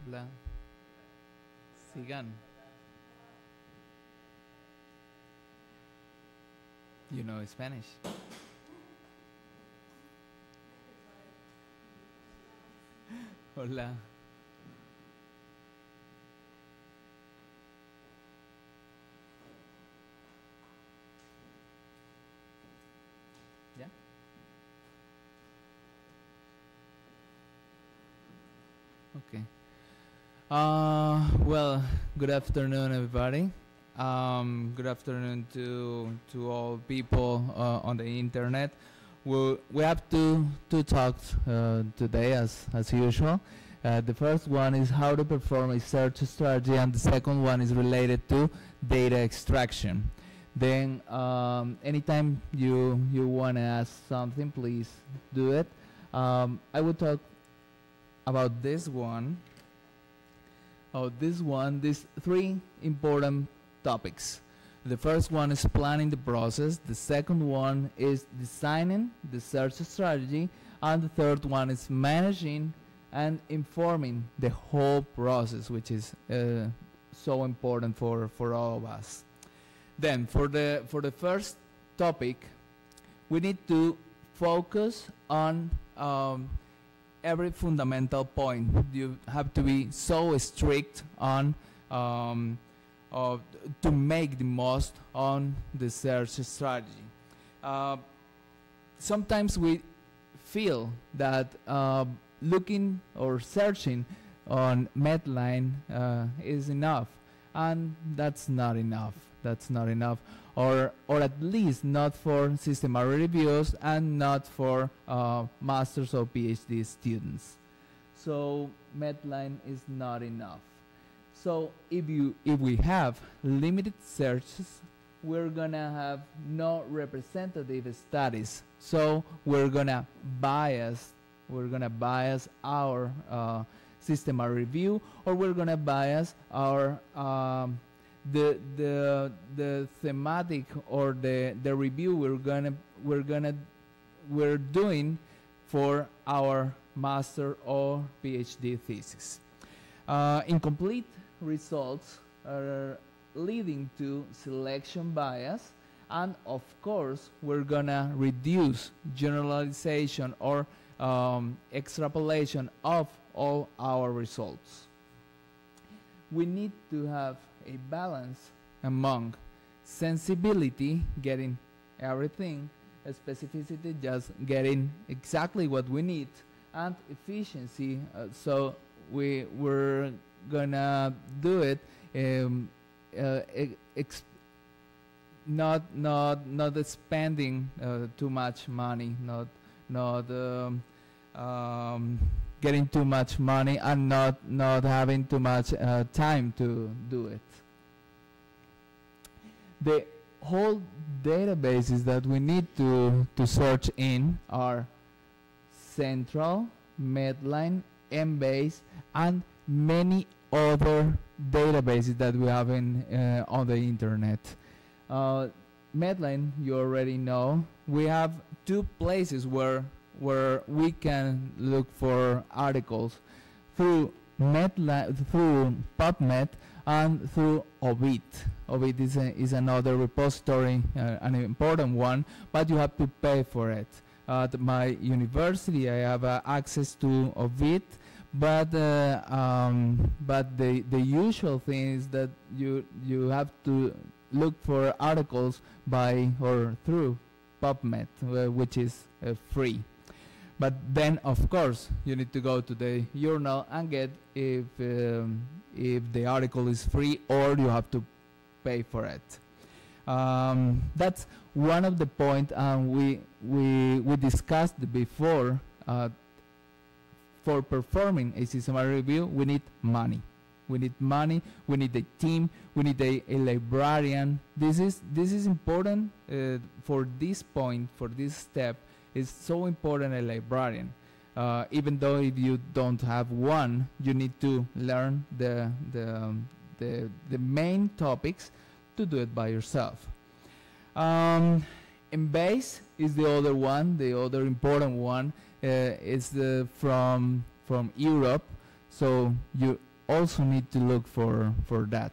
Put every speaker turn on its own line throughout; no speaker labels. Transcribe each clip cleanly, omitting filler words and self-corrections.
Hola. Sigan. You know Spanish. Hola. Yeah? Okay. Well, good afternoon, everybody. Good afternoon to all people on the internet. We have two talks today, as usual. The first one is how to perform a search strategy, and the second one is related to data extraction. Then, anytime you want to ask something, please do it. I will talk about this one. These three important topics. The first one is planning the process, the second one is designing the search strategy, and the third one is managing and informing the whole process, which is so important for all of us. Then for the first topic, we need to focus on every fundamental point. You have to be so strict on to make the most on the search strategy. Sometimes we feel that looking or searching on Medline is enough, and that's not enough. That's not enough, or at least not for systematic reviews and not for masters or PhD students. So Medline is not enough. So if we have limited searches, we're gonna have no representative studies. So we're gonna bias our systematic review, or we're gonna bias our the thematic or the review we're doing for our master or PhD thesis. Incomplete results are leading to selection bias, and of course we're gonna reduce generalization or extrapolation of all our results. We need to have a balance among sensibility, getting everything, specificity, just getting exactly what we need, and efficiency, so we're gonna do it not spending too much money, not getting too much money, and not having too much time to do it. The whole databases that we need to search in are Central, Medline, Embase, and many other databases that we have on the internet. Medline, you already know, we have two places where we can look for articles, through Medline, through PubMed, and through Ovid. Ovid is another repository, an important one, but you have to pay for it. At my university, I have access to Ovid, but the usual thing is that you have to look for articles by or through PubMed, which is free. But then, of course, you need to go to the journal and get if the article is free, or you have to pay for it. That's one of the points, and we discussed before. For performing a systematic review, we need money. We need money. We need a team. We need a librarian. This is important for this point, for this step. It's so important, a librarian. Even though if you don't have one, you need to learn the main topics to do it by yourself. Embase is the other one, the other important one. It's from Europe, so also need to look for that.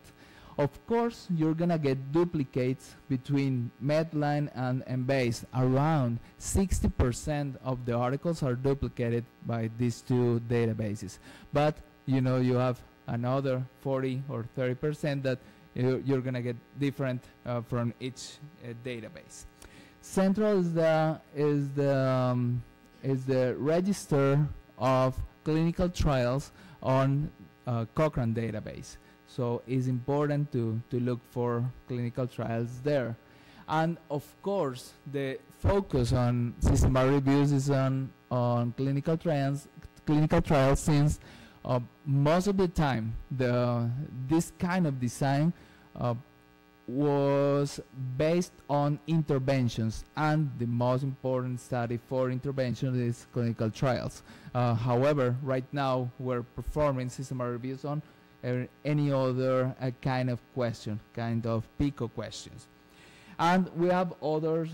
Of course, you're gonna get duplicates between Medline and Embase. Around 60% of the articles are duplicated by these two databases. But you know, you have another 40 or 30% that you're gonna get different from each database. Central is the register of clinical trials on Cochrane database. So it's important to look for clinical trials there. And of course, the focus on systematic reviews is on clinical trials since most of the time this kind of design was based on interventions, and the most important study for intervention is clinical trials. However, right now we're performing systematic reviews on any other kind of question, kind of PICO questions. And we have others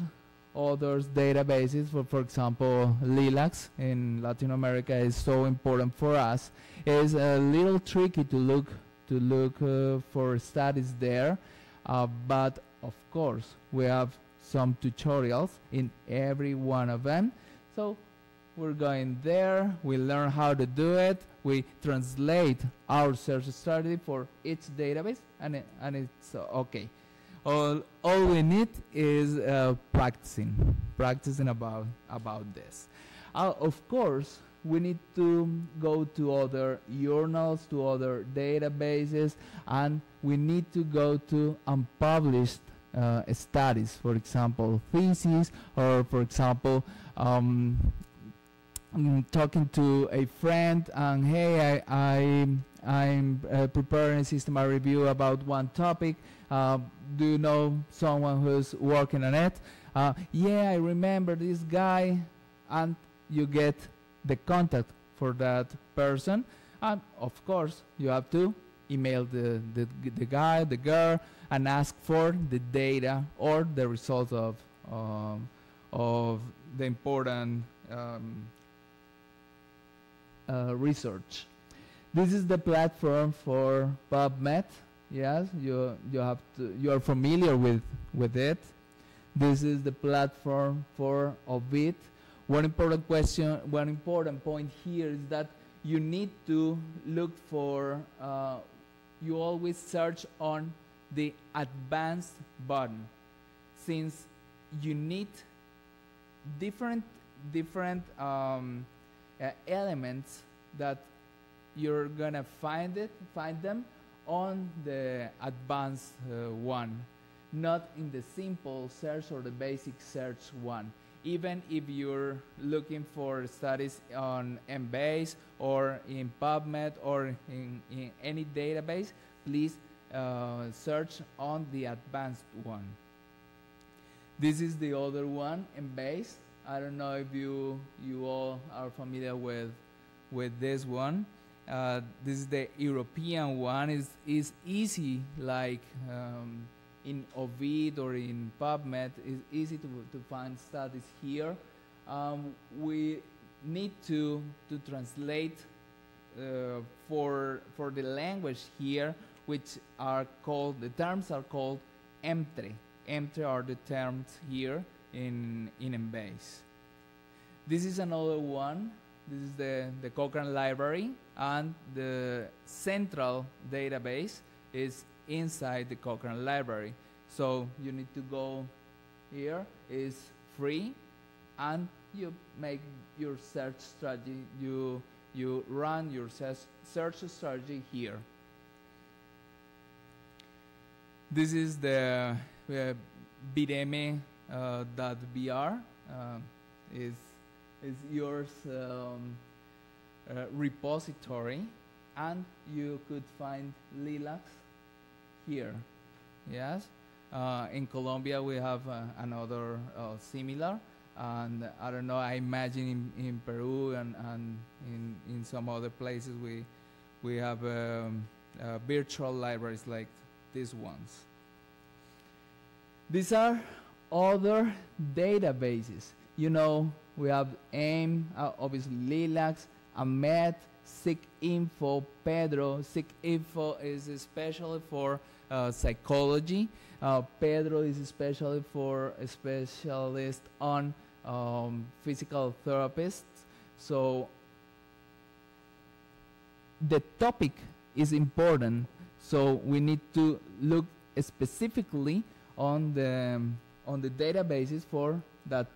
databases, for example, LILACs in Latin America is so important for us. It's a little tricky to look for studies there, but of course we have some tutorials in every one of them. So we're going there, we learn how to do it, we translate our search strategy for each database, and it's okay. All we need is practicing about this. Of course, we need to go to other journals, to other databases, and we need to go to unpublished studies, for example, theses, or for example, talking to a friend and hey, I'm preparing a systematic review about one topic. Do you know someone who's working on it? Yeah, I remember this guy, and you get the contact for that person. And of course, you have to email the guy, the girl, and ask for the data or the results of the important research. This is the platform for PubMed. Yes, you are familiar with it. This is the platform for Ovid. One important point here is that you need to look for. You always search on the advanced button, since you need different elements that you're gonna find them on the advanced one, not in the simple search or the basic search one. Even if you're looking for studies on Embase or in PubMed or in any database, please search on the advanced one. This is the other one, Embase. I don't know if you all are familiar with this one. This is the European one. Is easy, like in Ovid or in PubMed. It's easy to find studies here. We need to translate for the language here, which are called, the terms are called EMTRE. EMTRE are the terms here in Embase. This is another one. This is the Cochrane library, and the central database is inside the Cochrane library. So you need to go here. It's free, and you make your search strategy. You run your search strategy here. This is the vireme.br. Is yours repository, and you could find LILACs here. Yes, in Colombia we have another similar, and I don't know, I imagine in Peru and in some other places we have virtual libraries like these ones. These are other databases. You know, we have AIM, obviously LILACs, AMET, SICInfo, Pedro. SICInfo is especially for psychology. Pedro is especially for a specialist on physical therapists. So the topic is important, so we need to look specifically on the databases for that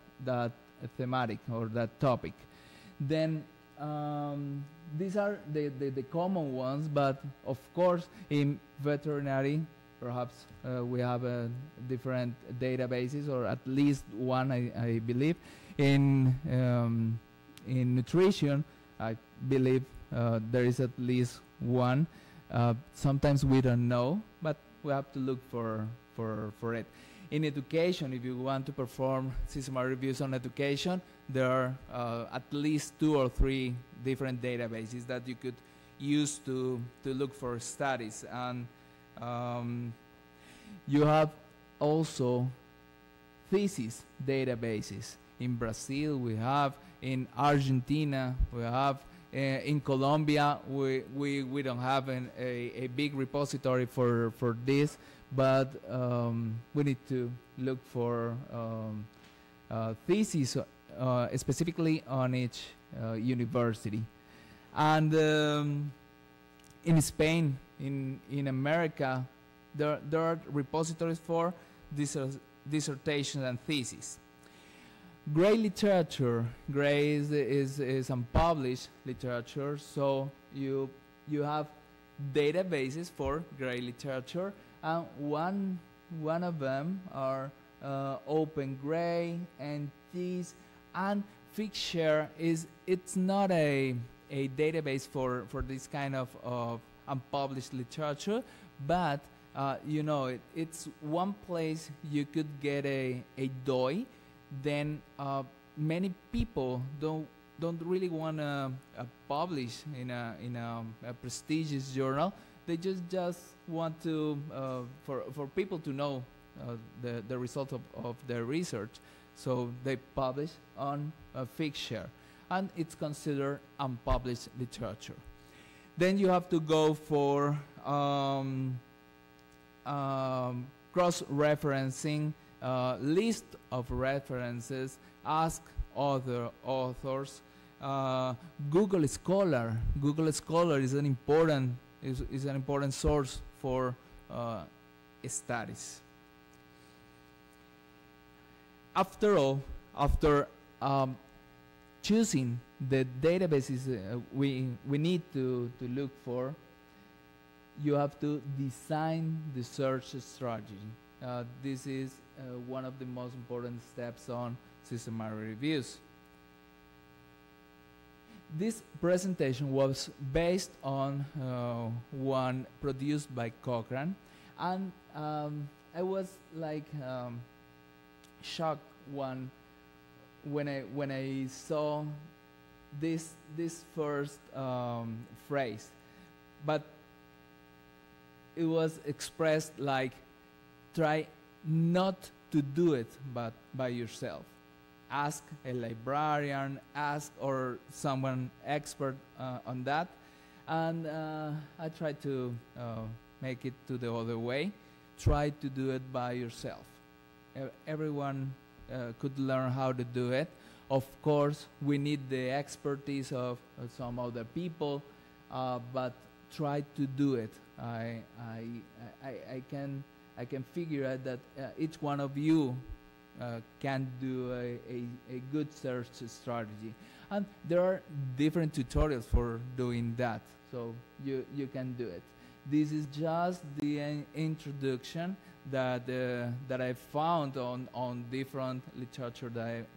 thematic or that topic. Then these are the common ones, but of course in veterinary perhaps we have different databases, or at least one, I believe. In nutrition, I believe there is at least one. Sometimes we don't know, but we have to look for it. In education, if you want to perform systematic reviews on education, there are at least 2 or 3 different databases that you could use to look for studies. And you have also thesis databases. In Brazil we have, in Argentina we have, in Colombia we don't have a big repository for this, but we need to look for theses specifically on each university. And in Spain, in America, there are repositories for dissertations and theses. Gray literature. Gray is unpublished literature, so you have databases for gray literature, and one of them are Open Gray and TIS, and Figshare it's not a database for this kind of unpublished literature, but you know, it's one place you could get a DOI. Then many people don't really want to publish in a prestigious journal. They just want to for people to know the result of their research. So they publish on Figshare, and it's considered unpublished literature. Then you have to go for cross-referencing, list of references, ask other authors. Google Scholar. Google Scholar is an important source for studies. After all, after choosing the databases we need to look for, you have to design the search strategy. This is one of the most important steps on systematic reviews. This presentation was based on one produced by Cochrane, and I was like shocked when I saw this first phrase, but it was expressed like, try not to do it but by yourself. Ask a librarian, ask or someone expert on that, and I tried to make it to the other way. Try to do it by yourself. Everyone could learn how to do it. Of course, we need the expertise of some other people, but try to do it. I can figure out that each one of you can do a good search strategy, and there are different tutorials for doing that, so you can do it. This is just the introduction that I found on different literature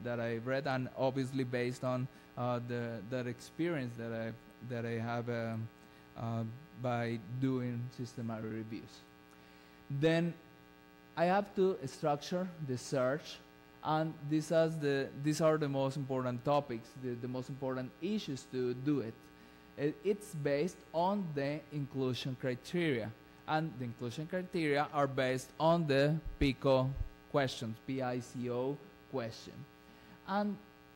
that I read, and obviously based on that experience that I have by doing systematic reviews. Then I have to structure the search, and these are the most important topics, the most important issues to do it. It's based on the inclusion criteria, and the inclusion criteria are based on the PICO questions, PICO question. And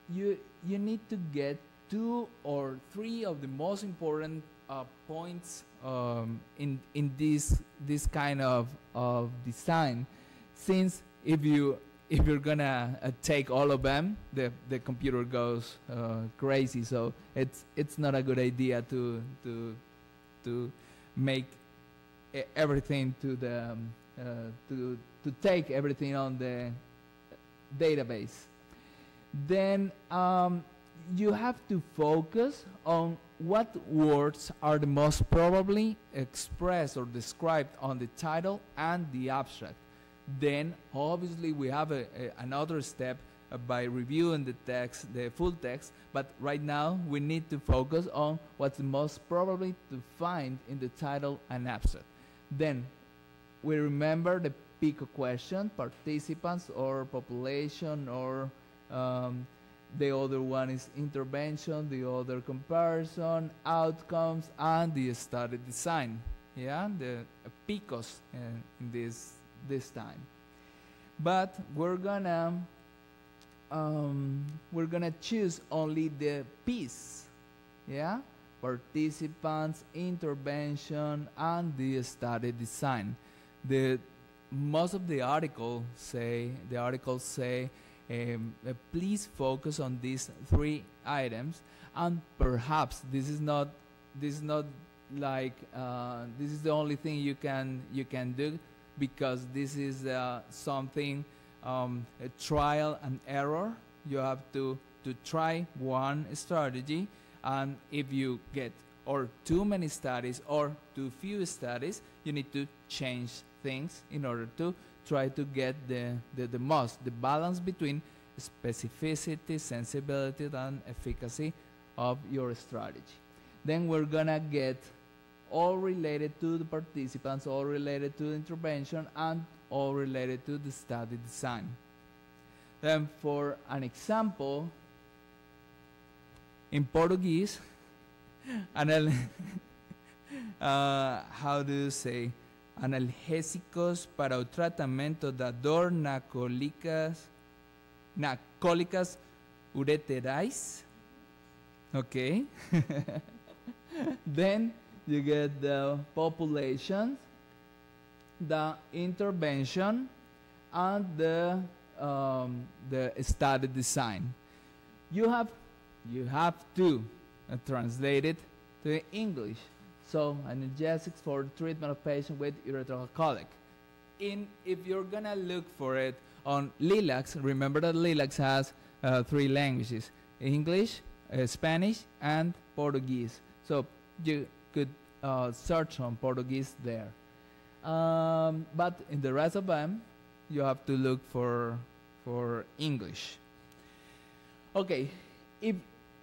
you need to get 2 or 3 of the most important points in this kind of design, since if you're gonna take all of them, the computer goes crazy. So it's not a good idea to make everything to the to take everything on the database. Then you have to focus on what words are the most probably expressed or described on the title and the abstract. Then obviously we have another step by reviewing the text, the full text, but right now we need to focus on what's most probably to find in the title and abstract. Then we remember the PICO question, participants or population, or the other one is intervention, the other comparison, outcomes, and the study design. Yeah, the PICOs in this time. But we're gonna choose only the P's. Yeah, participants, intervention, and the study design. Most of the articles say please focus on these 3 items, and perhaps this is not like this is the only thing you can do, because this is something a trial and error. You have to try one strategy, and if you get or too many studies or too few studies, you need to change things in order to try to get the balance between specificity, sensibility, and efficacy of your strategy. Then we're gonna get all related to the participants, all related to the intervention, and all related to the study design. Then for an example, in Portuguese, how do you say? Analgésicos para o tratamento da dor na cólicas ureterais. Okay. Then you get the population, the intervention, and the study design. You have to translate it to English. So analgesics for treatment of patients with urethral colic. If you're gonna look for it on Lilacs, remember that Lilacs has 3 languages: English, Spanish, and Portuguese. So you could search on Portuguese there. But in the rest of them, you have to look for English. Okay, if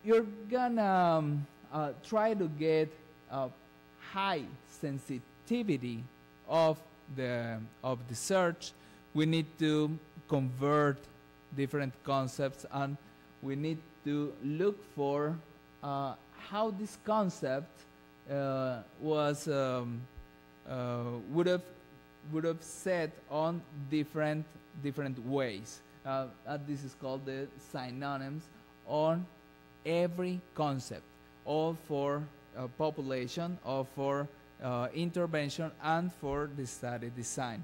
you're gonna try to get high sensitivity of the search, we need to convert different concepts, and we need to look for how this concept was would have said on different ways. This is called the synonyms on every concept, all for population, or for intervention, and for the study design.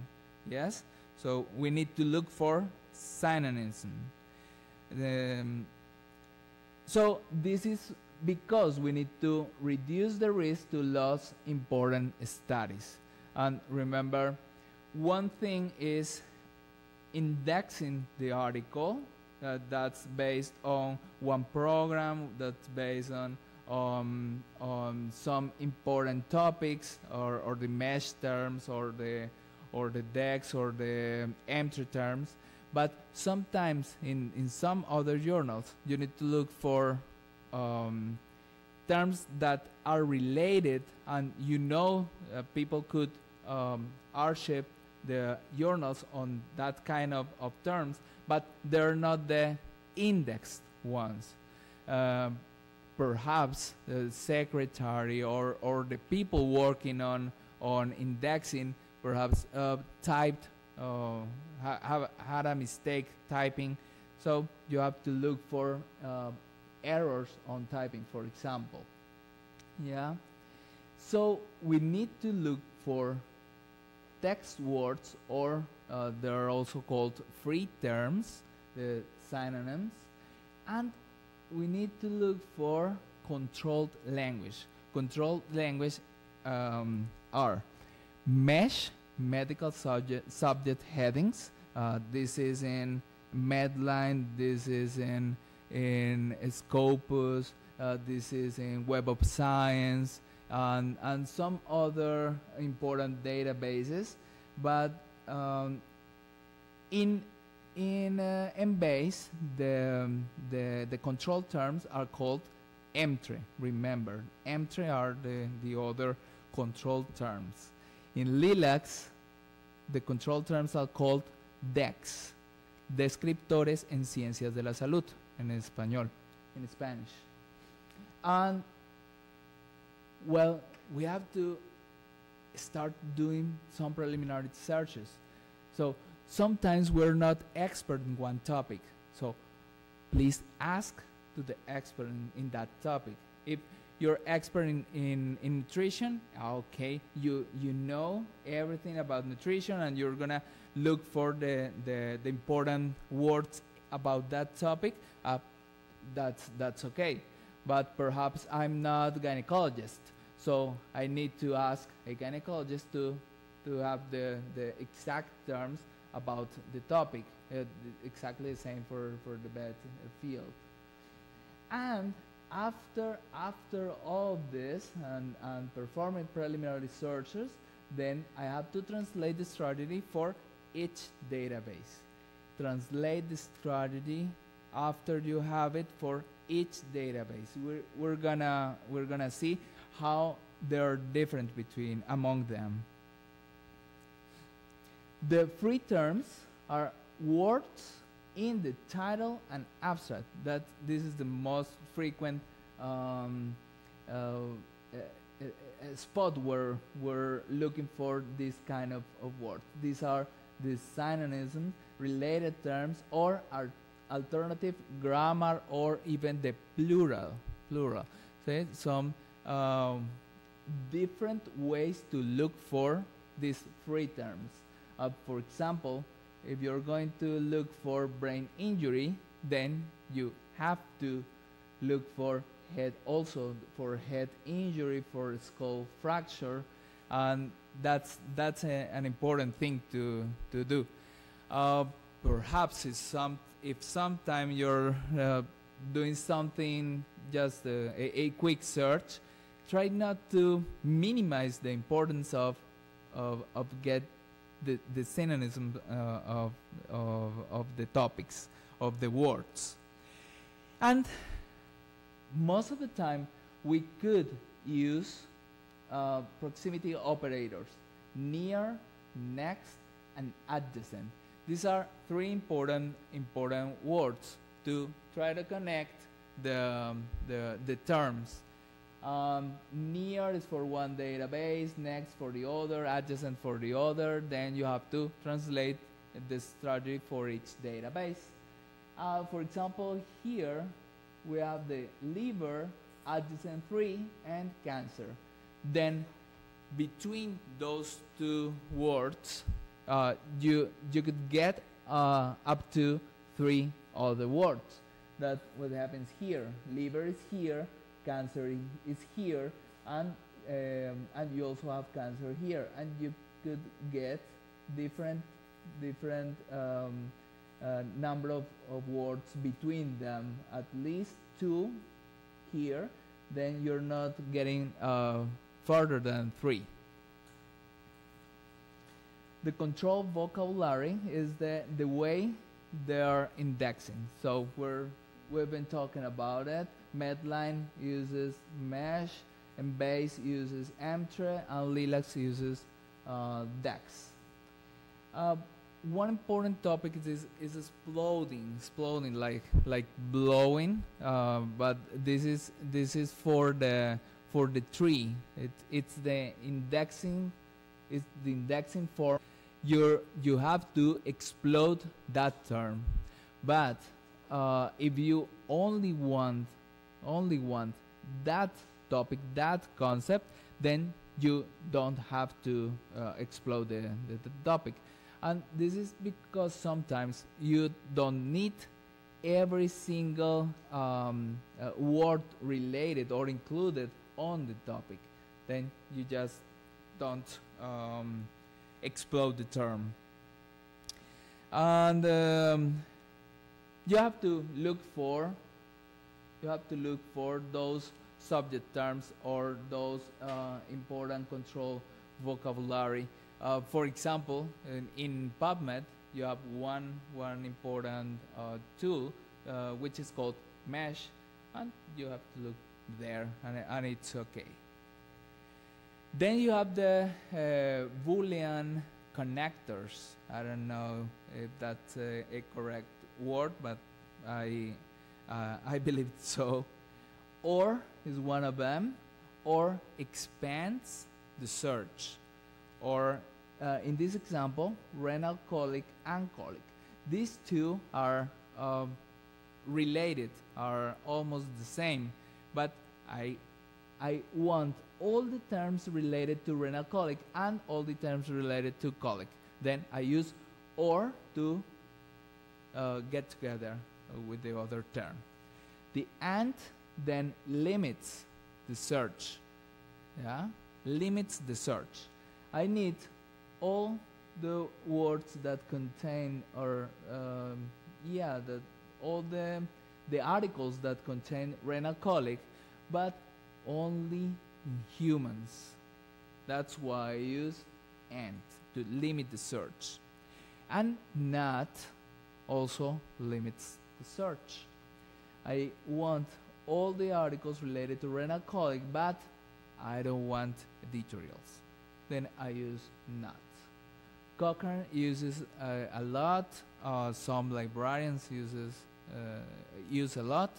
Yes, so we need to look for synonyms. So this is because we need to reduce the risk to lose important studies. And remember, one thing is indexing the article that's based on one program, that's based on some important topics, or the mesh terms, or the DEX, or the entry terms. But sometimes in some other journals, you need to look for terms that are related, and people could archive the journals on that kind of terms, but they're not the indexed ones. Perhaps the secretary or the people working on indexing perhaps typed had a mistake typing, so you have to look for errors on typing, for example. Yeah. So we need to look for text words, or they're also called free terms, the synonyms, and we need to look for controlled language. Controlled language are MESH, medical subject headings. This is in Medline, this is in Scopus, this is in Web of Science, and some other important databases. But in Embase, the control terms are called EMTRE. Remember, EMTRE are the other control terms. In LILACS, the control terms are called DEX, Descriptores en Ciencias de la Salud, en español, in Spanish. And, well, we have to start doing some preliminary searches. So sometimes we're not expert in one topic. So please ask to the expert in that topic. If you're expert in nutrition, okay, you know everything about nutrition, and you're gonna look for the important words about that topic, that's okay. But perhaps I'm not a gynecologist, so I need to ask a gynecologist to have the exact terms about the topic. Exactly the same for the vet field. And after all of this and performing preliminary searches, then I have to translate the strategy for each database. Translate the strategy after you have it for each database. We're gonna see how they're different among them. The free terms are words in the title and abstract. This is the most frequent spot where we're looking for this kind of words. These are the synonyms, related terms, or alternative grammar, or even the plural. So some different ways to look for these free terms. For example, if you're going to look for brain injury, then you have to look for head injury, for skull fracture, and that's an important thing to do. Perhaps if sometime you're doing something, just a quick search, try not to minimize the importance of get the synonyms of the topics, of the words. And most of the time we could use proximity operators: near, next, and adjacent. These are three important words to try to connect the terms. Near is for one database, next for the other, adjacent for the other. Then you have to translate the strategy for each database. For example, here we have the liver, adjacent 3, and cancer. Then between those two words, you could get up to 3 other words. That's what happens here. Liver is here, cancer is here, and you also have cancer here, and you could get different number of words between them, at least 2 here. Then you're not getting further than 3. The control vocabulary is the way they are indexing. So we've been talking about it. Medline uses MESH, Embase uses EMTRE, and LILACS uses DEX. One important topic is exploding, like blowing, but this is for the tree. It's the indexing form. You have to explode that term, but if you only want only want that topic, that concept, then you don't have to explore the topic. And this is because sometimes you don't need every single word related or included on the topic. Then you just don't explore the term. And you have to look for those subject terms or those important control vocabulary. For example, in PubMed, you have one important tool which is called mesh, and you have to look there, and it's okay. Then you have the Boolean connectors. I don't know if that's a correct word, but I believe so. Or is one of them, or expands the search, or in this example, renal colic and colic. These two are related, are almost the same, but I want all the terms related to renal colic and all the terms related to colic. Then I use or to get together with the other term. The and then limits the search. Yeah, limits the search. I need all the words that contain, or all the articles that contain renal colic, but only in humans. That's why I use and to limit the search. And not also limits the search. I want all the articles related to renal colic, but I don't want editorials. Then I use not. Cochrane uses a lot. Some librarians use a lot.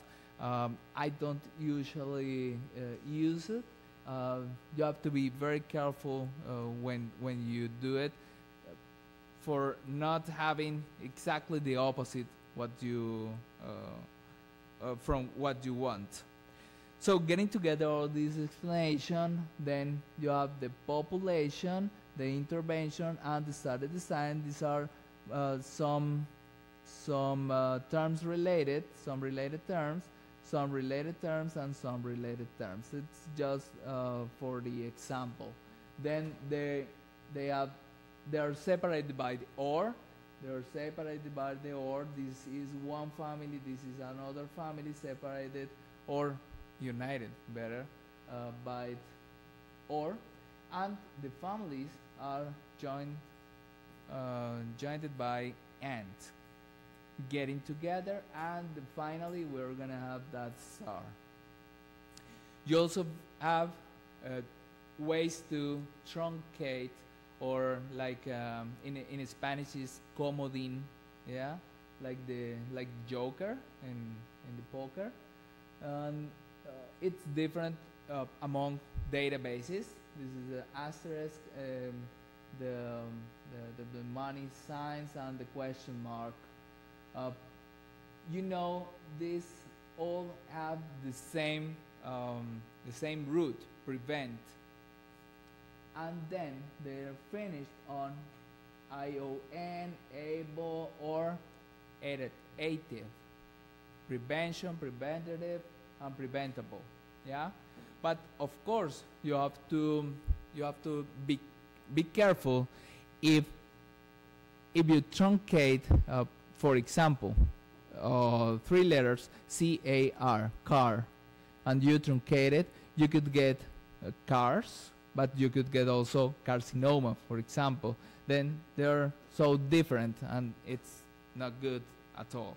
I don't usually use it. You have to be very careful when you do it, for not having exactly the opposite what you from what you want. So getting together all this explanation, then you have the population, the intervention, and the study design. These are some terms related, some related terms, some related terms, and some related terms. It's just for the example. Then they are separated by the or. They are separated by the or. This is one family, this is another family, separated or united, better, by or. And the families are joined by and. Getting together, and finally we're gonna have that star. You also have ways to truncate, or like in Spanish is comodín, yeah, like Joker in the poker. And it's different among databases. This is the asterisk, the money signs, and the question mark. You know, these all have the same root, prevent, and then they're finished on ION, ABO, or ATIVE. Prevention, preventative, and preventable. Yeah, but of course you have to be careful if you truncate. For example, 3 letters, C-A-R, car, and you truncate it, you could get cars, but you could get also carcinoma, for example. Then they're so different, and it's not good at all.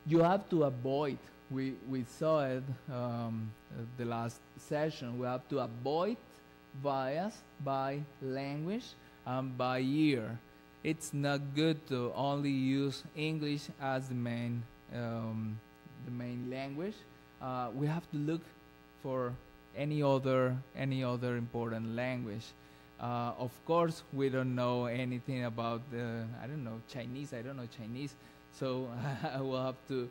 You have to avoid, we saw it the last session, we have to avoid bias by language and by year. It's not good to only use English as the main language. We have to look for any other important language. Of course, we don't know anything about I don't know Chinese. I don't know Chinese, so I will have to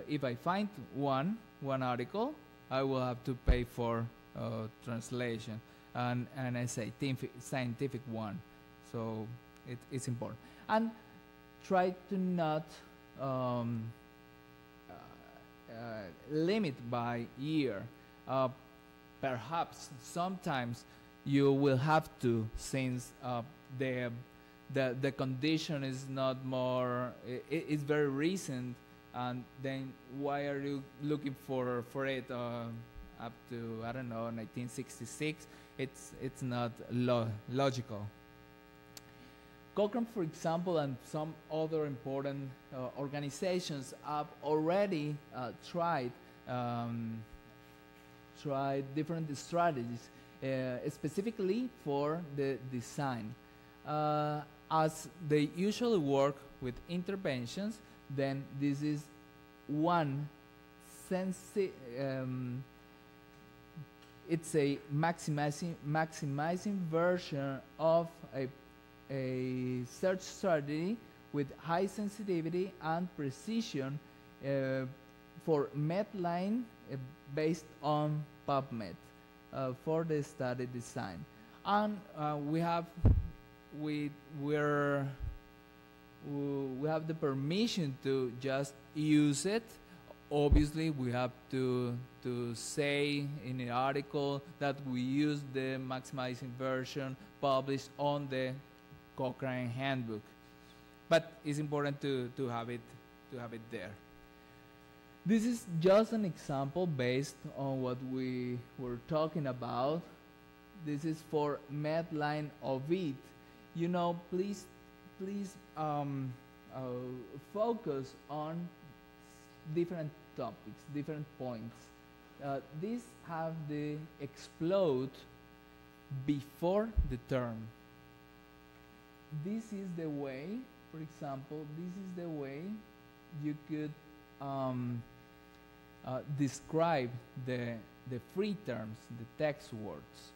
if I find one article, I will have to pay for translation and a scientific one. So it's important. And try to not limit by year. Perhaps sometimes you will have to, since the condition is not more, it's very recent, and then why are you looking for it up to, I don't know, 1966? It's not logical. Cochrane, for example, and some other important organizations have already tried different strategies, specifically for the design. As they usually work with interventions, then this is one it's a maximizing version of a search strategy with high sensitivity and precision for Medline based on PubMed for the study design. And we have the permission to just use it. Obviously, we have to say in the article that we use the maximizing version published on the Cochrane handbook, but it's important to have it there. This is just an example based on what we were talking about. This is for Medline Ovid. You know, please focus on different topics, different points. These have the explode before the term. This is the way, for example, this is the way you could describe the free terms, the text words.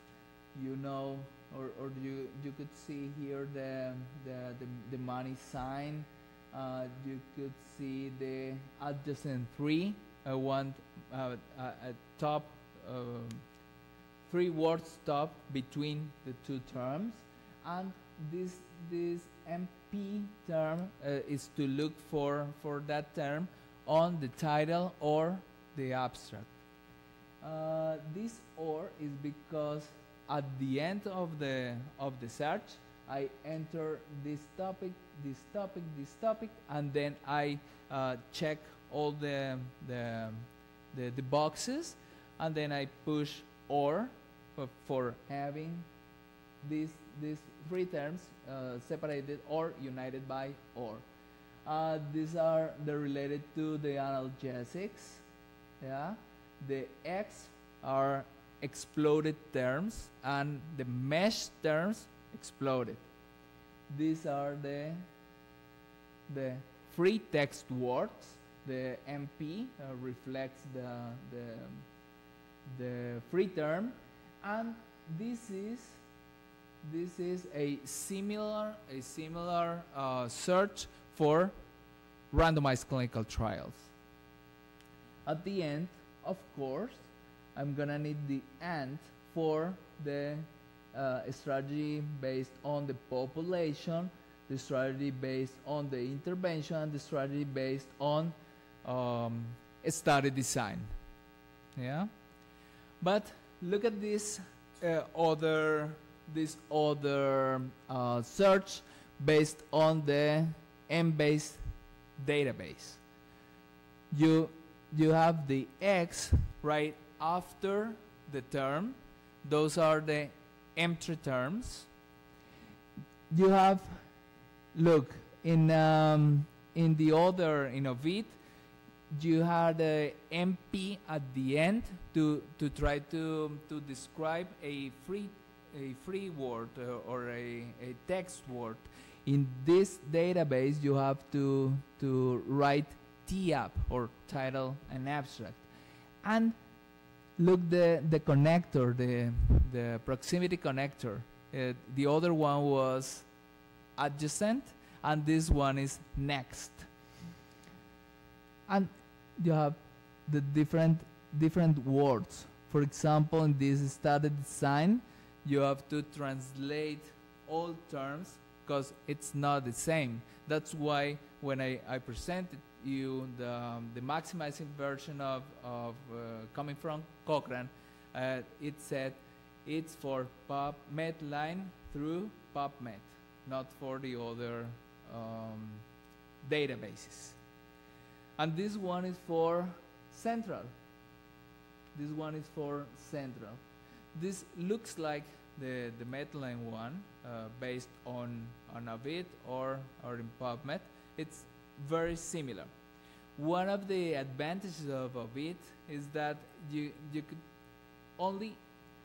You know, or you could see here the money sign. You could see the adjacent three. I want a top, 3 words top between the two terms, and this MP term is to look for that term on the title or the abstract. This or is because at the end of the search, I enter this topic, this topic, this topic, and then I check all the boxes, and then I push or for having these 3 terms separated or united by or. These are related to the analgesics. Yeah, the X are exploded terms, and the mesh terms exploded. These are the free text words. The MP reflects the free term, and this is a similar search for randomized clinical trials. At the end, of course, I'm gonna need the AND for the strategy based on the population, the strategy based on the intervention, and the strategy based on study design. Yeah, but look at this other search based on the M-based database. You have the X right after the term. Those are the empty terms. You have, look, in the other, in Ovid, you had the MP at the end to try to describe a free word or a text word. In this database, you have to write TAB, or title and abstract. And look, the connector, the proximity connector. The other one was adjacent, and this one is next. And you have the different words. For example, in this study design, you have to translate all terms because it's not the same. That's why when I presented you the maximizing version of coming from Cochrane, it said it's for PubMed line through PubMed, not for the other databases. And this one is for Central. This one is for Central. This looks like the Medline one, based on Avid or in PubMed. It's very similar. One of the advantages of Avid is that you could only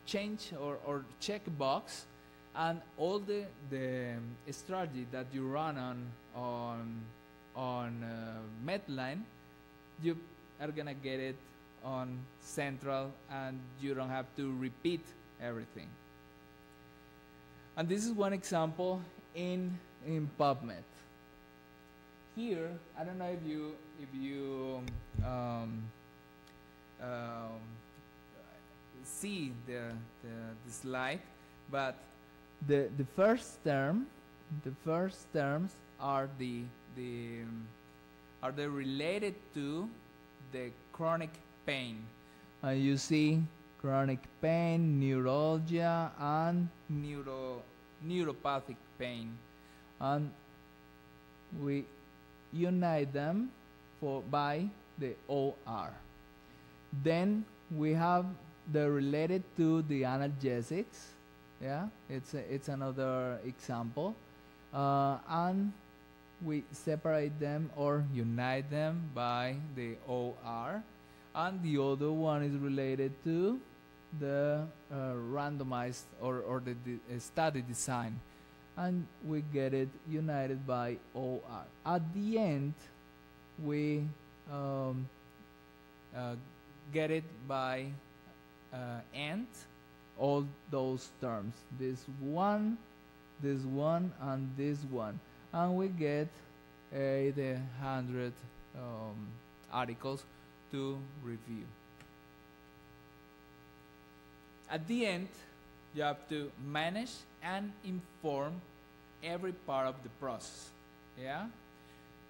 change or check a box, and all the strategy that you run on Medline, you are gonna get it on Central, and you don't have to repeat everything. And this is one example in PubMed. Here, I don't know if you see the slide, but the first terms are they related to the chronic pain. You see chronic pain, neuralgia, and neuropathic pain, and we unite them by the OR. Then we have the related to the analgesics. Yeah, it's another example, and we separate them or unite them by the OR, and the other one is related to the randomized or the study design, and we get it united by OR. At the end, we get it by AND, all those terms, this one, and this one, and we get the 100 articles to review. At the end, you have to manage and inform every part of the process. Yeah,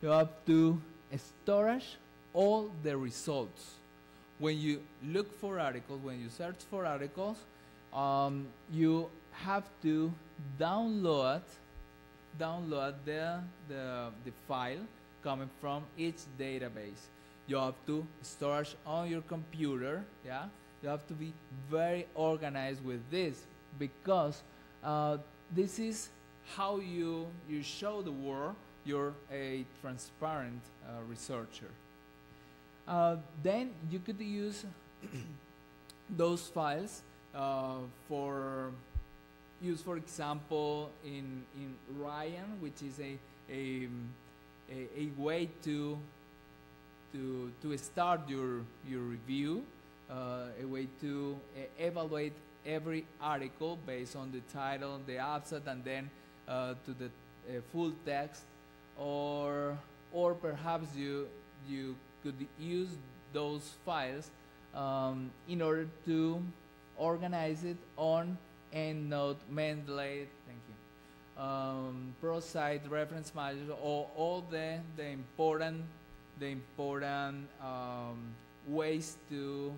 you have to storage all the results. When you look for articles, when you search for articles, you have to download the file coming from each database. You have to storage on your computer. Yeah, you have to be very organized with this, because this is how you show the world you're a transparent researcher. Then you could use those files for example, in Ryan, which is a way to start your review, a way to evaluate every article based on the title, the abstract, and then to the full text, or perhaps you could use those files in order to organize it on EndNote, Mendeley, thank you, ProSite, reference manager, all the important ways to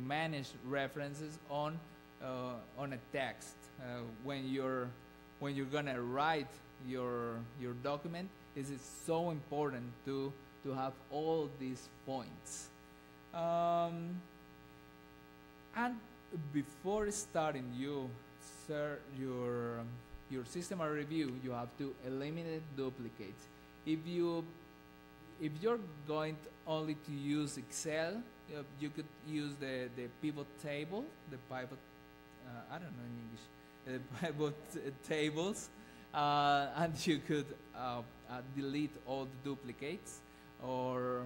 manage references on a text. When you're gonna write your document, it is so important to have all these points. And before starting your system review, you have to eliminate duplicates. If you're going only to use Excel, you could use the pivot table, the pivot, I don't know in English, the pivot tables, and you could delete all the duplicates, or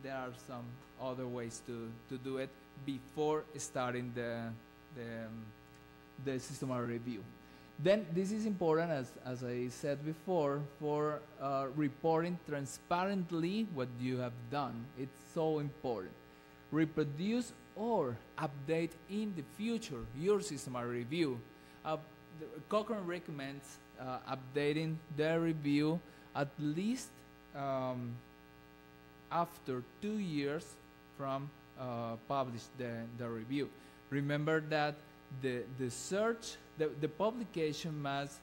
there are some other ways to do it before starting the system review. Then this is important, as I said before, for reporting transparently what you have done. It's so important. Reproduce or update in the future your systematic review. Cochrane recommends updating the review at least after 2 years from publish the review. Remember that the search, the publication must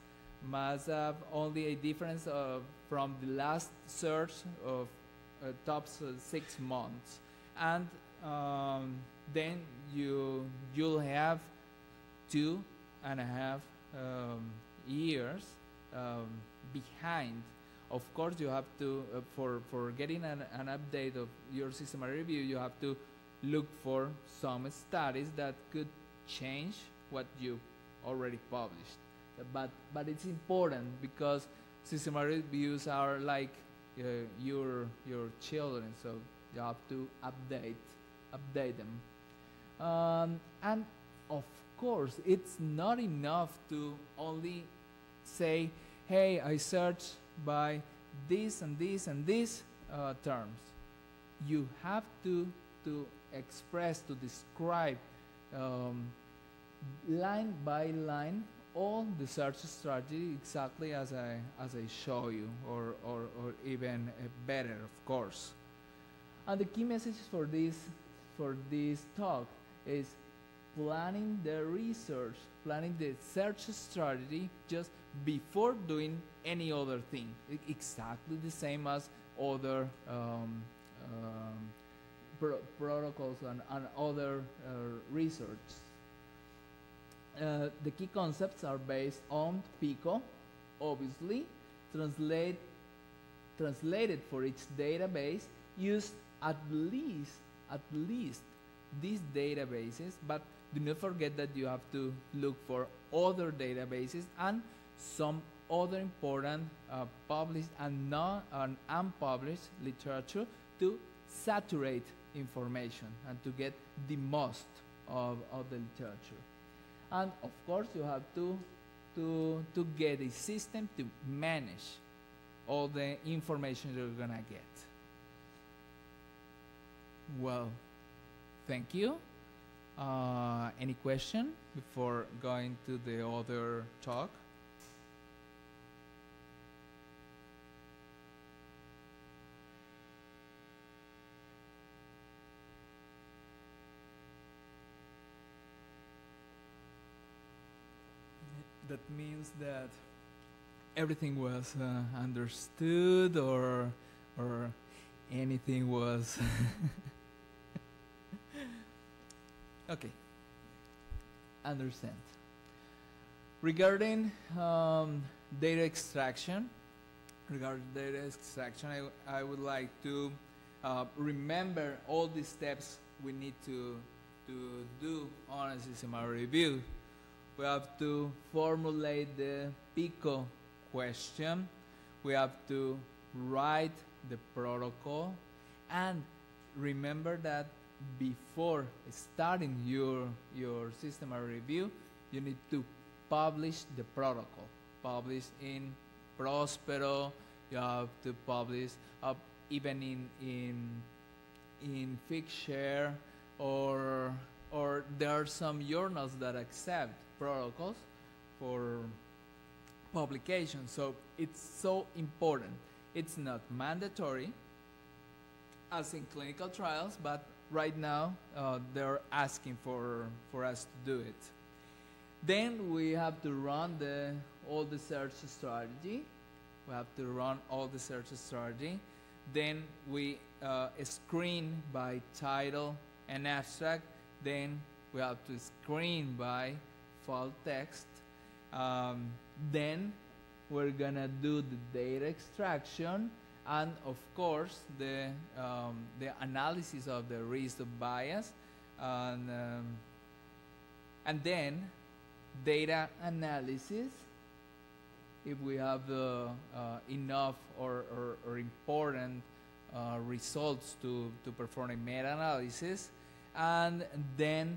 have only a difference from the last search of top 6 months, and then you'll have 2.5 years behind. Of course, you have to for getting an update of your systematic review, you have to look for some studies that could change what you already published. But it's important because systematic reviews are like your children, so you have to update them. And of course, it's not enough to only say, hey, I searched by this and this and these terms. You have to express, to describe line by line all the search strategy exactly as I show you, or even better, of course. And the key message for this talk is planning the research, planning the search strategy just before doing any other thing. Exactly the same as other protocols and other research. The key concepts are based on PICO, obviously, translated for each database, use at least these databases, but do not forget that you have to look for other databases and some other important published and unpublished literature to saturate information and to get the most of the literature. And of course, you have to get a system to manage all the information you're gonna get. Well, thank you. Any question before going to the other talk? That means that everything was understood, or anything was okay. Understand. Regarding data extraction, I would like to remember all the steps we need to do on a systematic review. We have to formulate the PICO question. We have to write the protocol. And remember that before starting your systematic review, you need to publish the protocol. Publish in Prospero. You have to publish even in Figshare, or there are some journals that accept protocols for publication. So it's so important. It's not mandatory as in clinical trials, but right now they're asking for us to do it. Then we have to run all the search strategy. Then we screen by title and abstract. Then we have to screen by full text. Then we're gonna do the data extraction, and of course the analysis of the risk of bias, and then data analysis if we have enough or important results to perform a meta-analysis. And then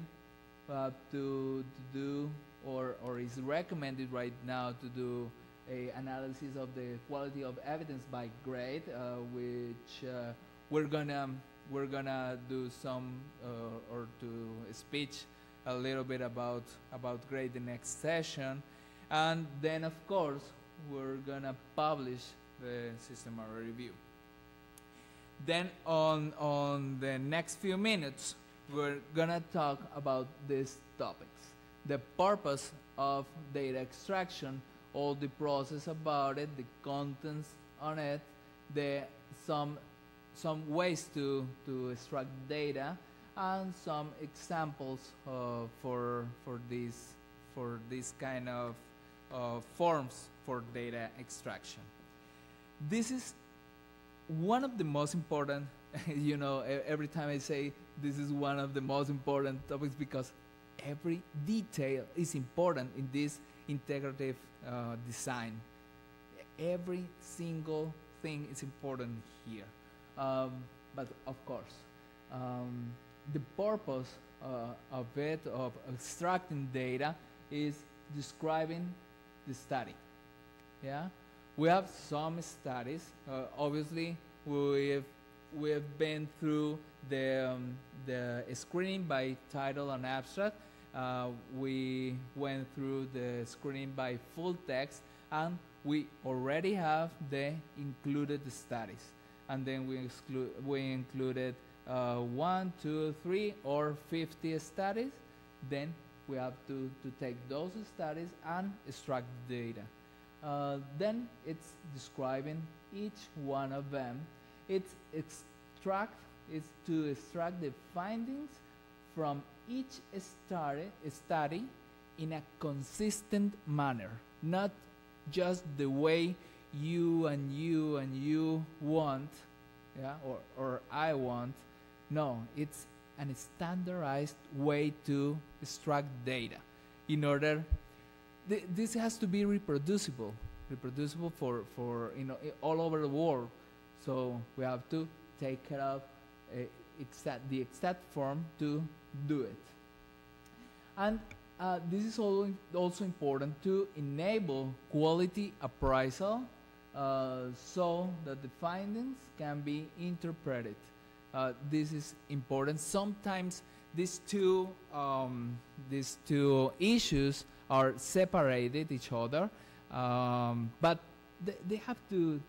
we have to do or is recommended right now to do a analysis of the quality of evidence by grade, which we're gonna do some or to speech a little bit about grade the next session, and then of course we're gonna publish the systematic review. Then on the next few minutes we're gonna talk about these topics: the purpose of data extraction, all the process about it, the contents on it, some ways to extract data, and some examples for this kind of forms for data extraction. This is one of the most important, you know, every time I say this is one of the most important topics, because every detail is important in this integrative design. Every single thing is important here. But of course, the purpose of extracting data is describing the study. Yeah, we have some studies. Obviously, we've been through the screening by title and abstract. We went through the screening by full text, and we already have the included studies. And then we included 1, 2, 3, or 50 studies. Then we have to take those studies and extract the data. Then it's describing each one of them. It's to extract the findings from each study in a consistent manner, not just the way you and you want, yeah, or I want. No, it's a standardized way to extract data. In order, this has to be reproducible for all over the world. So we have to take care of the exact form to do it. And this is also important to enable quality appraisal, so that the findings can be interpreted. This is important. Sometimes these two issues are separated each other, but they have to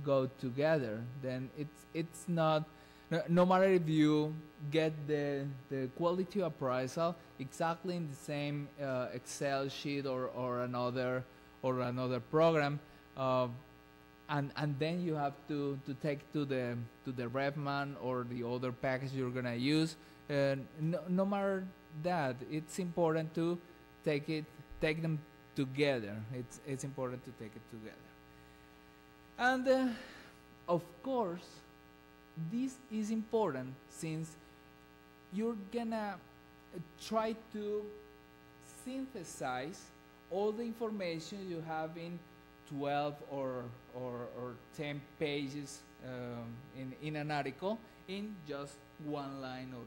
go together. Then it's not, no matter if you get the quality appraisal exactly in the same Excel sheet or another program, and then you have to take to the Revman or the other package you're gonna use. No matter that, it's important to take them together. It's important to take it together. And of course, this is important since you're gonna try to synthesize all the information you have in 12 or 10 pages in an article in just one line or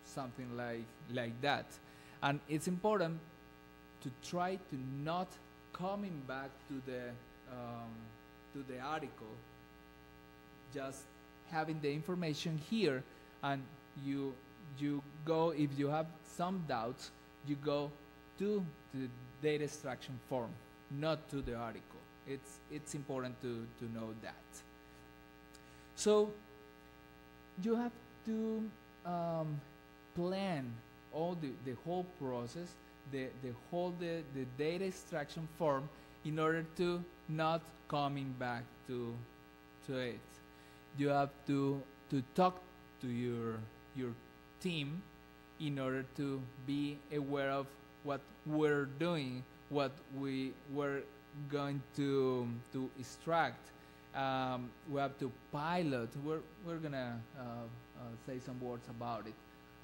something like that. And it's important to try to not coming back to the article, just having the information here, and you go, if you have some doubts, you go to the data extraction form, not to the article. It's important to know that. So you have to plan all the whole process, the data extraction form, in order to not coming back to it. You have to talk to your team in order to be aware of what we're doing, what we were going to extract. We have to pilot. We're gonna say some words about it.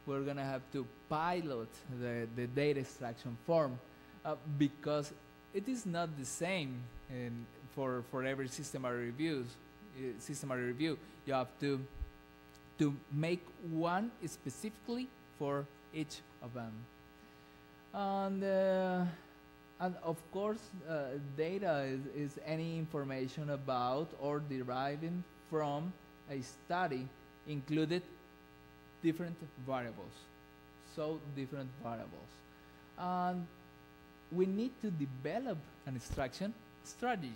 We're gonna have to pilot the data extraction form, because it is not the same for every systematic review. You have to make one specifically for each of them. And And of course, data is any information about or deriving from a study included different variables. So different variables. And we need to develop an extraction strategy.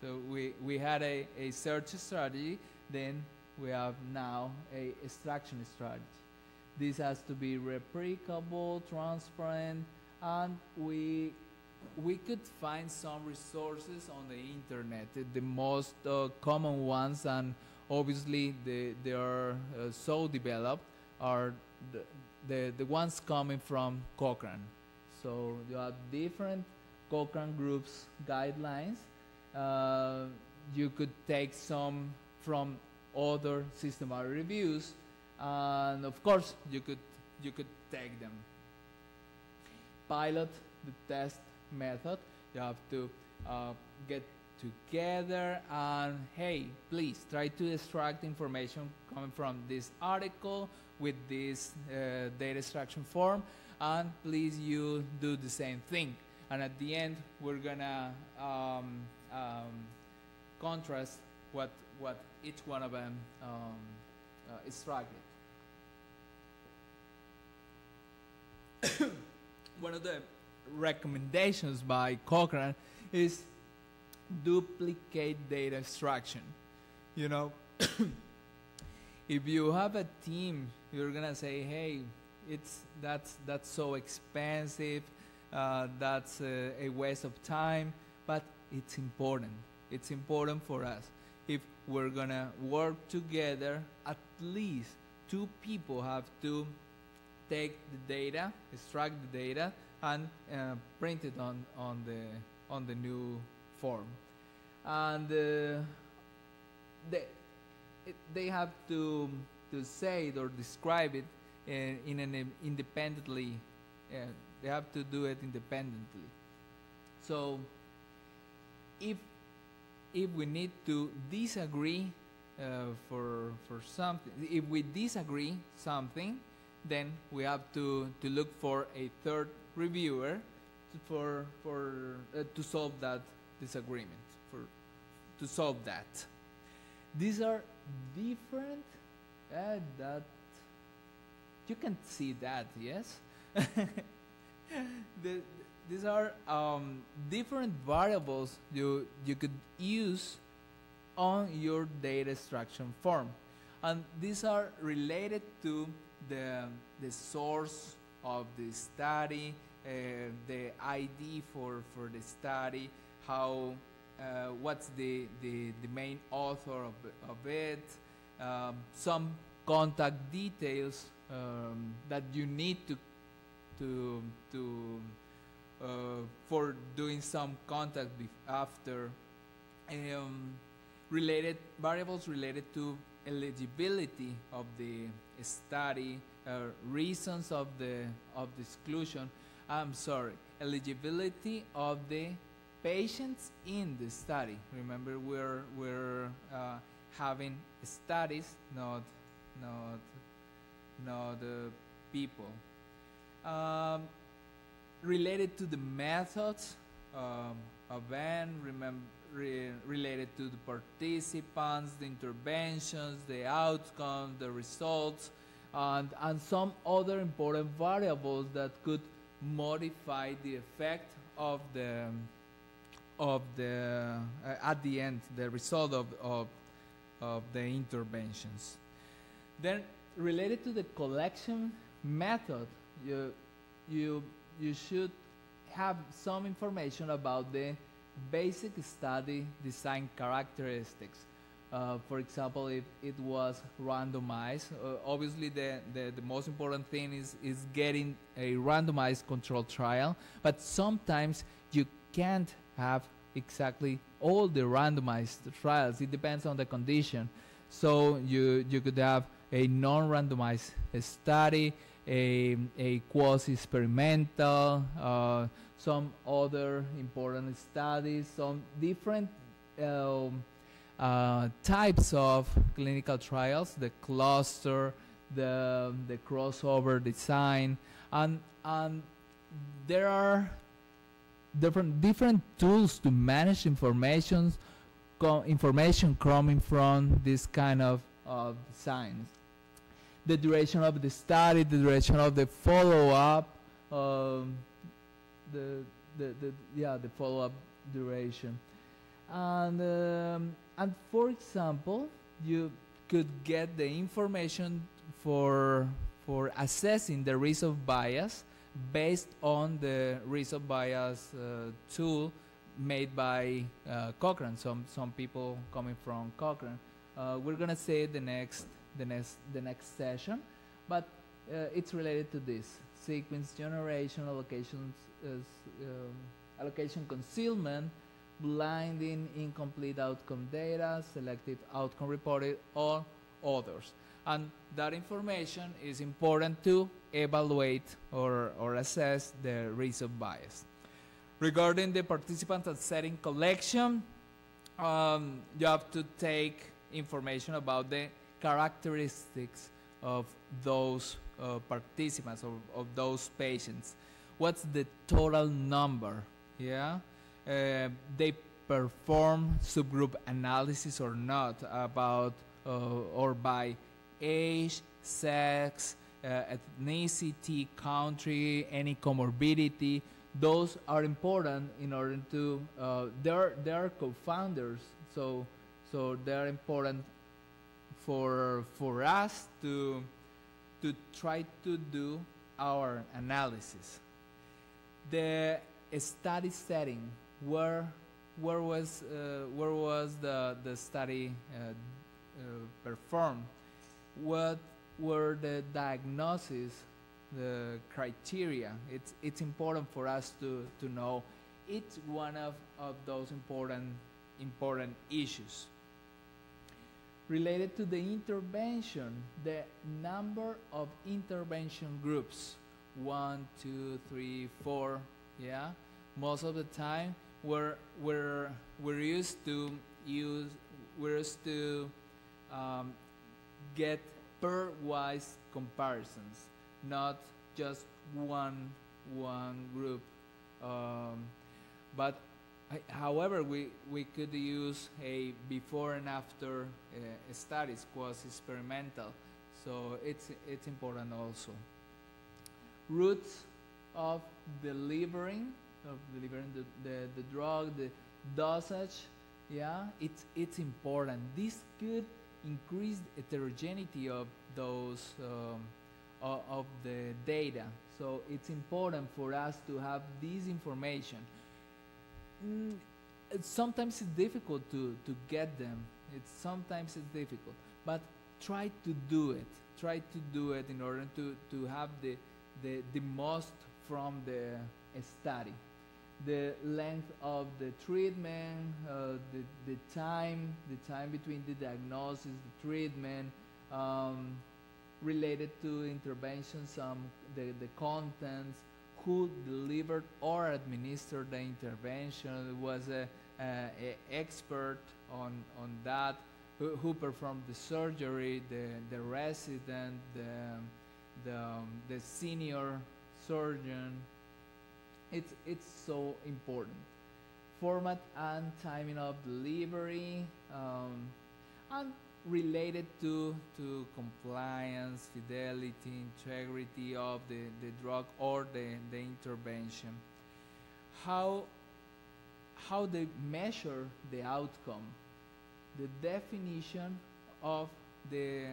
So we had a search strategy, then we have now a extraction strategy. This has to be replicable, transparent, and we could find some resources on the internet. The most common ones, and obviously they are so developed, are the ones coming from Cochrane. So you have different Cochrane groups guidelines. You could take some from other systematic reviews, and of course you could take them. Pilot the test method. You have to get together and, hey, please try to extract information coming from this article with this data extraction form, and please you do the same thing. And at the end, we're gonna contrast what each one of them extracted. One of the recommendations by Cochrane is duplicate data extraction. You know, if you have a team, you're gonna say, hey, that's so expensive, that's a waste of time, but it's important. It's important for us. If we're gonna work together, at least 2 people have to take the data, extract the data, and print it on the new form. And they have to say it or describe it in an independently. They have to do it independently. So if we need to disagree for something, if we disagree something, then we have to look for a third reviewer to solve that disagreement, to solve that. These are different. That you can see that, yes. These are different variables you could use on your data extraction form, and these are related to the source of the study, the ID for the study, how what's the main author of it, some contact details that you need to for doing some contact after, variables related to eligibility of the study, reasons of the exclusion. I'm sorry, eligibility of the patients in the study. Remember, we're having studies, not people. Related to the methods of N, related to the participants, the interventions, the outcomes, the results, and some other important variables that could modify the effect of the at the end, the result of the interventions. Then, related to the collection method, you should have some information about the basic study design characteristics. For example, if it was randomized, obviously the most important thing is getting a randomized controlled trial, but sometimes you can't have exactly all the randomized trials. It depends on the condition. So you could have a non-randomized study, a quasi-experimental, some other important studies, some different types of clinical trials, the cluster, the crossover design, and there are different tools to manage information coming from this kind of designs. The duration of the study, the duration of the follow-up, the follow-up duration, and for example, you could get the information for assessing the risk of bias based on the risk of bias tool made by Cochrane. Some people coming from Cochrane. We're gonna say the next session, but it's related to this: sequence generation, allocation concealment, blinding, incomplete outcome data, selective outcome reported, or others. And that information is important to evaluate or assess the risk of bias. Regarding the participant and setting collection, you have to take information about the characteristics of those participants, of those patients. What's the total number? Yeah, they perform subgroup analysis or not about or by age, sex, ethnicity, country, any comorbidity. Those are important in order to they are co-founders, so they are important for us to try to do our analysis. The study setting, where was the study performed? What were the diagnosis, the criteria? It's important for us to know each one of those important issues. Related to the intervention, the number of intervention groups, 1, 2, 3, 4, yeah. Most of the time, we're used to get pairwise comparisons, not just one group. But however, we could use a before and after studies, quasi-experimental. So it's important also. Routes of delivering the drug, the dosage. Yeah, it's important. This could increase the heterogeneity of those of the data. So it's important for us to have this information. Sometimes it's difficult to get them. Sometimes it's difficult, but try to do it. Try to do it in order to have the most from the study. The length of the treatment, the time between the diagnosis, the treatment, related to interventions, the contents, who delivered or administered the intervention, was a expert on that, who performed the surgery, the resident, the senior surgeon. It's so important. Format and timing of delivery, and related to compliance, fidelity, integrity of the drug or the intervention. How they measure the outcome, the definition of the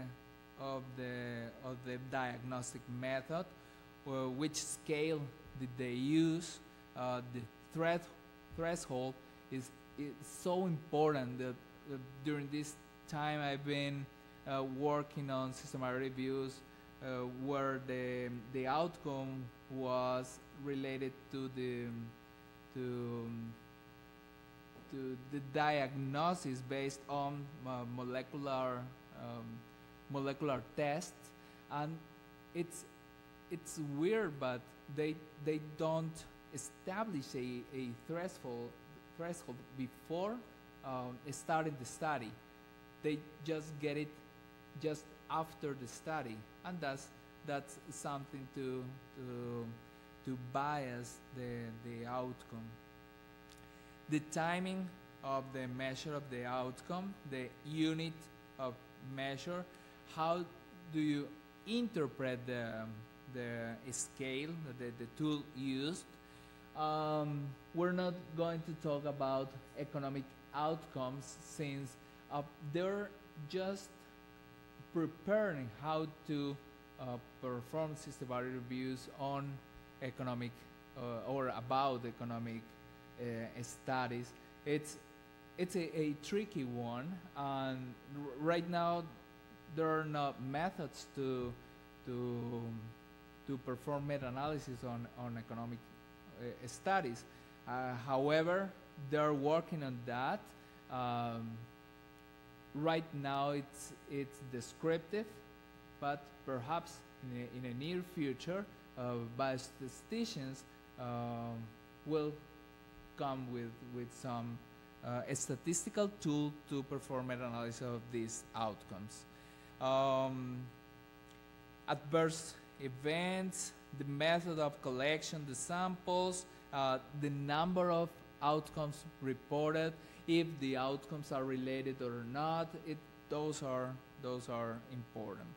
diagnostic method, which scale did they use, the threshold is so important. That during this time I've been working on systematic reviews where the outcome was related to the diagnosis based on molecular tests, and it's weird, but they don't establish a threshold before starting the study. They just get it just after the study, and that's something to bias the outcome. the timing of the measure of the outcome, the unit of measure, how do you interpret the scale, the tool used. We're not going to talk about economic outcomes since they're just preparing how to perform systematic reviews on economic or about economic studies. It's a tricky one, and right now there are not methods to perform meta-analysis on economic studies. However, they're working on that. Right now it's descriptive, but perhaps in a near future, biostatisticians will come with some a statistical tool to perform meta-analysis of these outcomes. Adverse events, the method of collection, the samples, the number of outcomes reported, if the outcomes are related or not, those are important.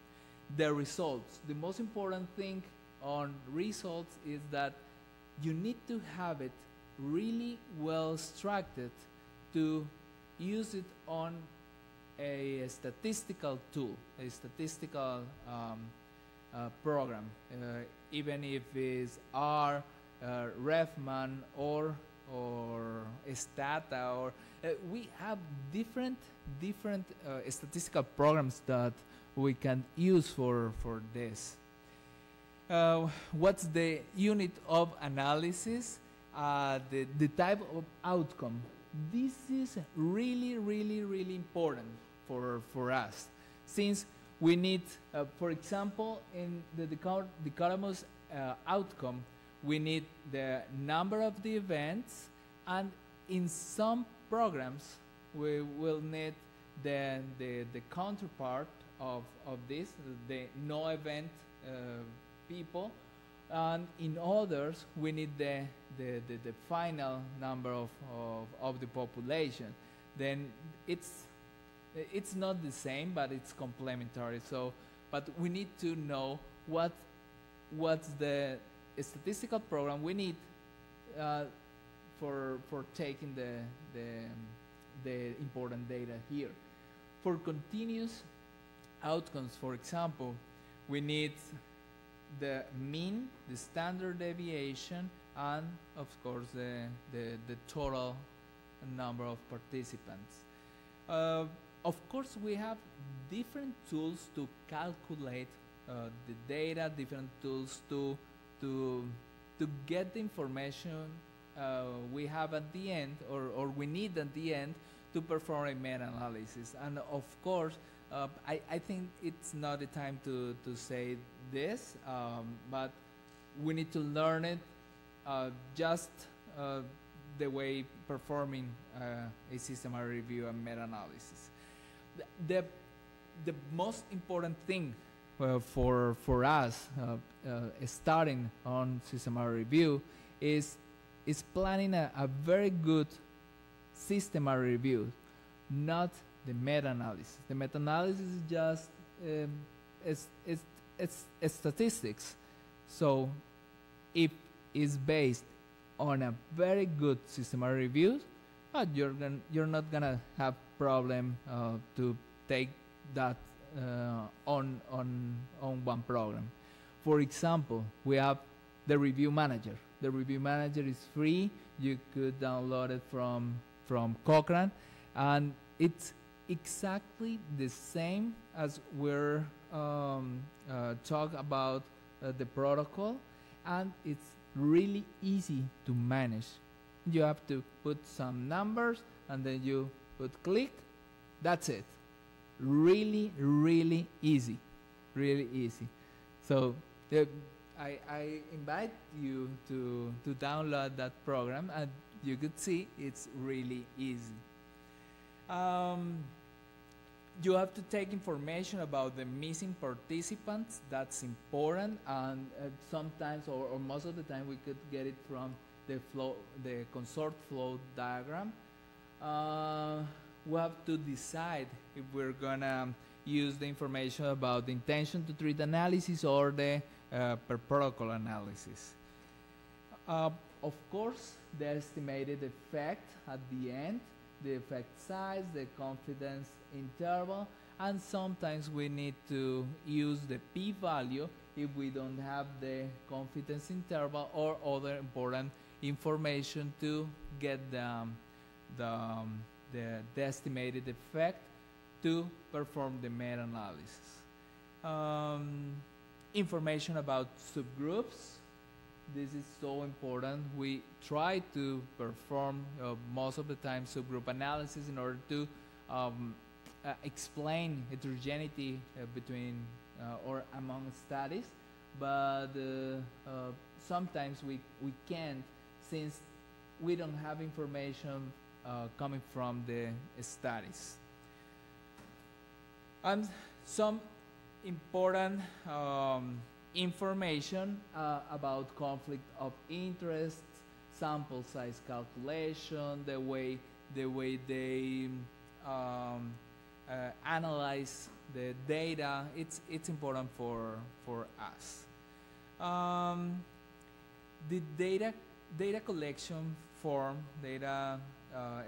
The results, the most important thing on results is that you need to have it really well structured to use it on a statistical tool, a statistical program, even if it's R, Refman, or Stata, or we have different statistical programs that we can use for this. What's the unit of analysis? The type of outcome. This is really important for us, since we need, for example, in the dichotomous outcome, we need the number of the events, and in some programs we will need the counterpart of this, the no event people, and in others we need the final number of the population. Then it's not the same, but it's complementary. So, but we need to know what's the statistical program we need for taking the important data here. For continuous outcomes, for example, we need the mean, the standard deviation, and of course the total number of participants. Of course, we have different tools to calculate the data, different tools to get the information we have at the end, or we need at the end, to perform a meta-analysis. And of course, I think it's not the time to say this, but we need to learn it just the way performing a systematic review and meta-analysis. The most important thing for us starting on systematic review is planning a very good systematic review, not the meta-analysis. The meta-analysis is just it's statistics. So if it's based on a very good systematic review, you're not gonna have problem to take that on one program. For example, we have the review manager. The review manager is free. You could download it from Cochrane, and it's exactly the same as we're talk about the protocol, and it's really easy to manage. You have to put some numbers, and then you put click. That's it. Really easy. Really easy. So I invite you to download that program, and you could see it's really easy. You have to take information about the missing participants. That's important, and sometimes or most of the time we could get it from the consort flow diagram, we have to decide if we're gonna use the information about the intention to treat analysis or the per protocol analysis. Of course, the estimated effect at the end, the effect size, the confidence interval, and sometimes we need to use the p-value if we don't have the confidence interval or other important information to get the estimated effect to perform the meta-analysis. Information about subgroups. This is so important. We try to perform most of the time subgroup analysis in order to explain heterogeneity between or among studies, but sometimes we can't, since we don't have information coming from the studies. And some important information about conflict of interest, sample size calculation, the way they analyze the data. It's important for us. The data collection form, data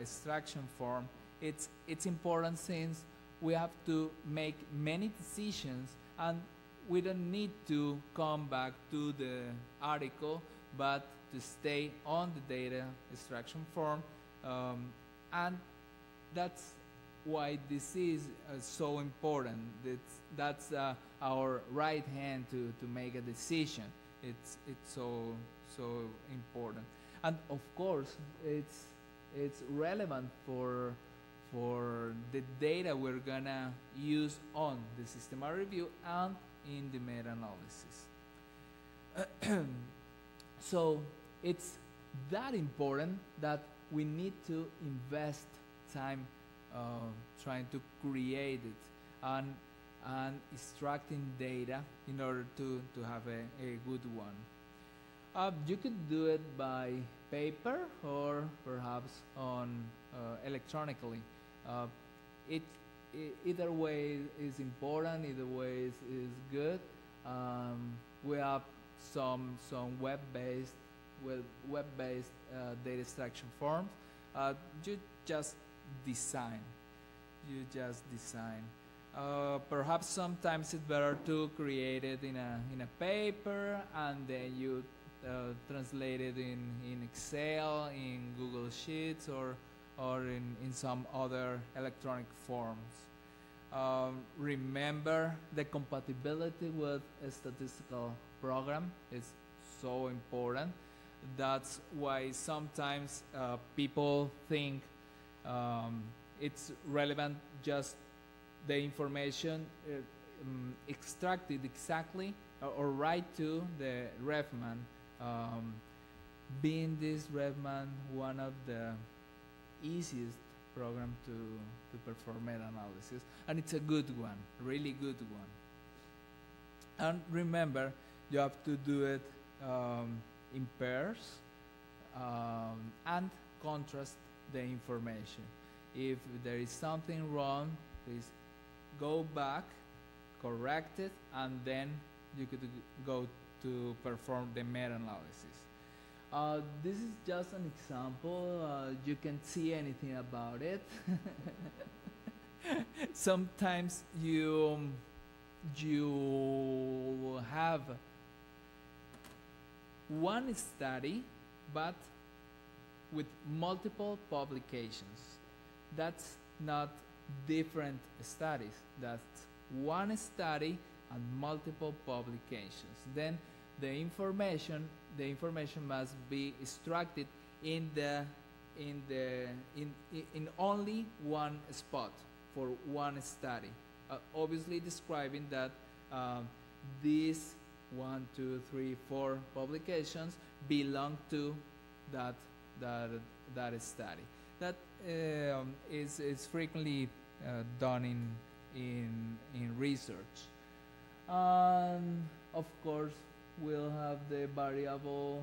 extraction form, it's important since we have to make many decisions, and we don't need to come back to the article, but to stay on the data extraction form, and that's why this is so important. That's our right hand to make a decision. It's so important, and of course it's relevant for the data we're gonna use on the systematic review and in the meta-analysis. So it's that important that we need to invest time trying to create it and extracting data in order to have a good one. You could do it by paper or perhaps on electronically. Either way is important, either way is good. We have some web-based data extraction forms. You just design. Perhaps sometimes it's better to create it in a paper, and then you translate it in Excel, in Google Sheets, or in some other electronic forms. Remember, the compatibility with a statistical program is so important. That's why sometimes people think it's relevant just the information extracted exactly or right to the Refman. Being this Refman one of the easiest program to perform meta-analysis, and it's a good one, really good one. And remember, you have to do it in pairs and contrast the information. If there is something wrong, please go back, correct it, and then you could go to perform the meta-analysis. This is just an example. You can't see anything about it. Sometimes you have one study, but with multiple publications. That's not different studies. That's one study and multiple publications. Then the information must be extracted in only one spot for one study. Obviously describing that these 1, 2, 3, 4 publications belong to that study. That is frequently done in research. Of course, we'll have the variable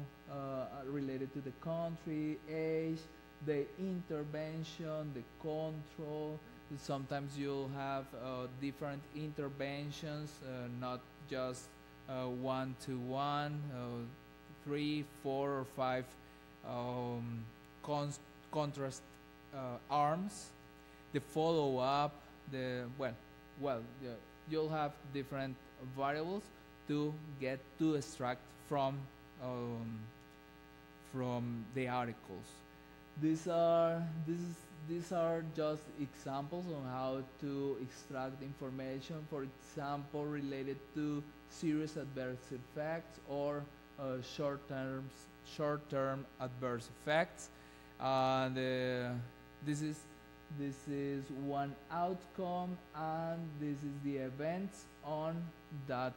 related to the country, age, the intervention, the control. Sometimes you'll have different interventions, not just one-to-one, 3, 4, or 5 contrast arms. The follow-up, you'll have different variables to get to extract from the articles. These are just examples on how to extract information, for example, related to serious adverse effects or short-term adverse effects. This is one outcome, and this is the events on that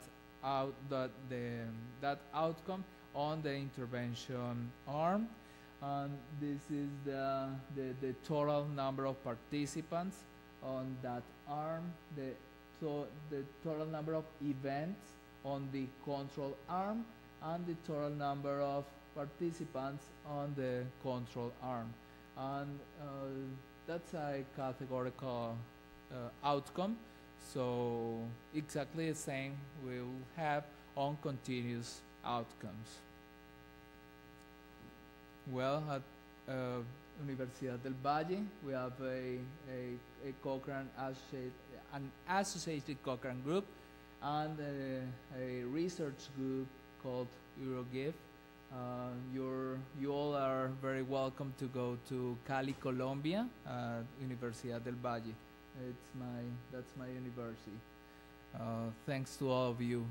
outcome on the intervention arm. And this is the total number of participants on that arm, the total number of events on the control arm, and the total number of participants on the control arm. And that's a categorical outcome, so exactly the same we'll have on continuous outcomes. Well, at Universidad del Valle, we have a Cochrane an associated Cochrane group and a research group called UroGive. You all are very welcome to go to Cali, Colombia, at Universidad del Valle. That's my university. Thanks to all of you